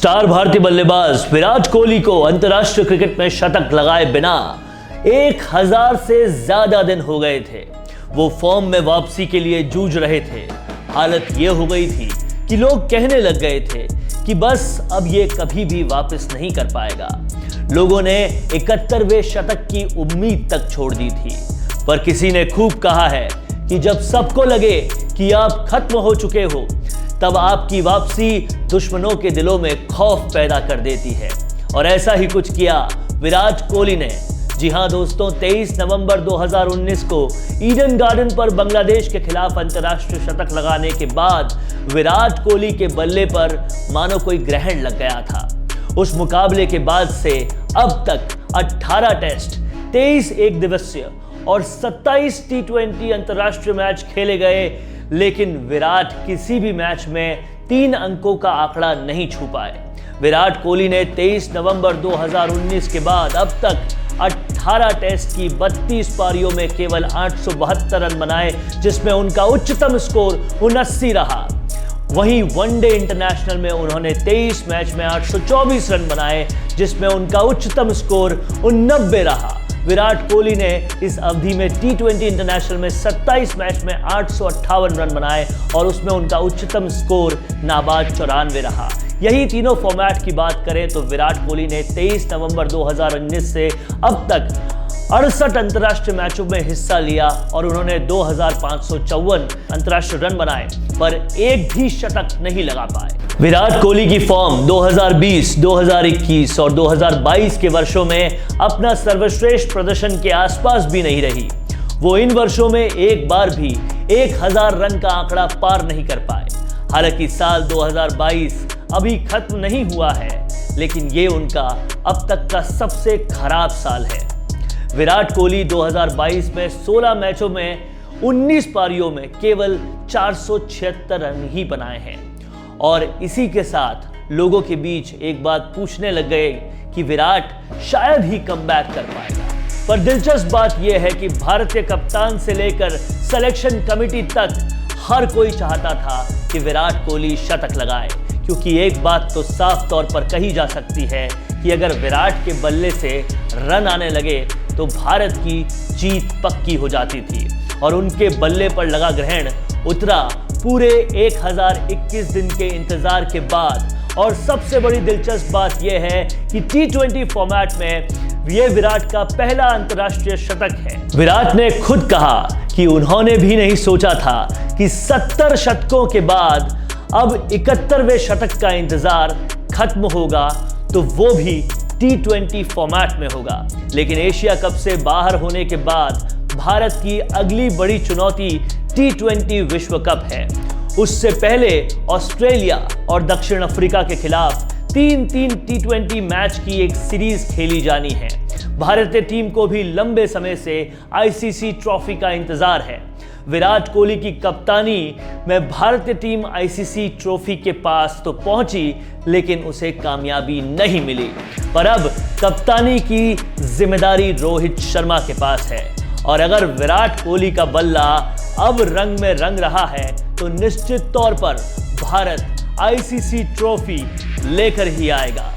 Star भारतीय बल्लेबाज विराट कोहली को अंतर्राष्ट्रीय क्रिकेट में शतक लगाए बिना 1000 से ज्यादा दिन हो गए थे। वो फॉर्म में वापसी के लिए जूझ रहे थे। हालत ये हो गई थी कि लोग कहने लग गए थे कि बस अब ये कभी भी वापस नहीं कर पाएगा। लोगों ने 71वें शतक की उम्मीद तक छोड़ दी थी। पर किसी ने खूब कहा है कि जब सबको लगे कि आप खत्म हो चुके हो, तब आपकी वापसी दुश्मनों के दिलों में खौफ पैदा कर देती है। और ऐसा ही कुछ किया विराट कोहली ने। जी हां दोस्तों, 23 नवंबर 2019 को ईडन गार्डन पर बांग्लादेश के खिलाफ अंतर्राष्ट्रीय शतक लगाने के बाद विराट कोहली के बल्ले पर मानो कोई ग्रहण लग गया था। उस मुकाबले के बाद से अब तक 18 टेस्ट, 23 एक दिवसीय और 27 T20 अंतर्राष्ट्रीय मैच खेले गए, लेकिन विराट किसी भी मैच में 3 अंकों का आंकड़ा नहीं छू पाए। विराट कोहली ने 23 नवंबर 2019 के बाद अब तक 18 टेस्ट की 32 पारियों में केवल 872 रन बनाए, जिसमें उनका उच्चतम स्कोर 79 रहा। वहीं वनडे इंटरनेशनल में उन्होंने 23 मैच में 824 रन बनाए, जिसमें उनका उच्चतम स्कोर 89 रहा। विराट कोहली ने इस अवधि में T20 इंटरनेशनल में 27 मैच में 858 रन बनाए और उसमें उनका उच्चतम स्कोर नाबाद 94 रहा। यही तीनों फॉर्मेट की बात करें तो विराट कोहली ने 23 नवंबर 2019 से अब तक 68 अंतर्राष्ट्रीय मैचों में हिस्सा लिया और उन्होंने 2554 अंतर्राष्ट्रीय रन बनाए, पर एक भी शतक नहीं लगा पाए। विराट कोहली की फॉर्म 2020, 2021 और 2022 के वर्षों में अपना सर्वश्रेष्ठ प्रदर्शन के आसपास भी नहीं रही। वो इन वर्षों में एक बार भी 1000 रन का आंकड़ा पार नहीं कर पाए। हालांकि साल 2022 अभी खत्म नहीं हुआ है, लेकिन ये उनका अब तक का सबसे खराब साल है। विराट कोहली 2022 में 16 मैचों में 19 पारियों में केवल 476 रन ही बनाए हैं। और इसी के साथ लोगों के बीच एक बात पूछने लग गए कि विराट शायद ही कमबैक कर पाएगा। पर दिलचस्प बात यह है कि भारतीय कप्तान से लेकर सिलेक्शन कमेटी तक हर कोई चाहता था कि विराट कोहली शतक लगाए, क्योंकि एक बात तो साफ तौर पर कही जा सकती है कि अगर विराट के बल्ले से रन आने लगे तो भारत की जीत पक्की हो जाती थी। और उनके बल्ले पर लगा ग्रहण उतरा पूरे 1021 दिन के इंतजार के बाद। और सबसे बड़ी दिलचस्प बात यह है कि T20 फॉर्मेट में यह विराट का पहला अंतर्राष्ट्रीय शतक है। विराट ने खुद कहा कि उन्होंने भी नहीं सोचा था कि 70 शतकों के बाद अब 71वें शतक का इंतजार खत्म होगा, तो वो भी T20 फॉर्मेट में होगा। लेकिन एशिया कप से बाहर होने के बाद भारत की अगली बड़ी चुनौती T20 विश्व कप है। उससे पहले ऑस्ट्रेलिया और दक्षिण अफ्रीका के खिलाफ 3-3 T20 मैच की एक सीरीज खेली जानी है। भारतीय टीम को भी लंबे समय से ICC ट्रॉफी का इंतजार है। विराट कोहली की कप्तानी में भारतीय टीम ICC ट्रॉफी के पास तो पहुंची, लेकिन उसे कामयाबी नहीं मिली। पर अब कप्तानी की जिम्मेदारी रोहित शर्मा के पास है। और अगर विराट कोहली का बल्ला अब रंग में रंग रहा है, तो निश्चित तौर पर भारत ICC ट्रॉफी लेकर ही आएगा।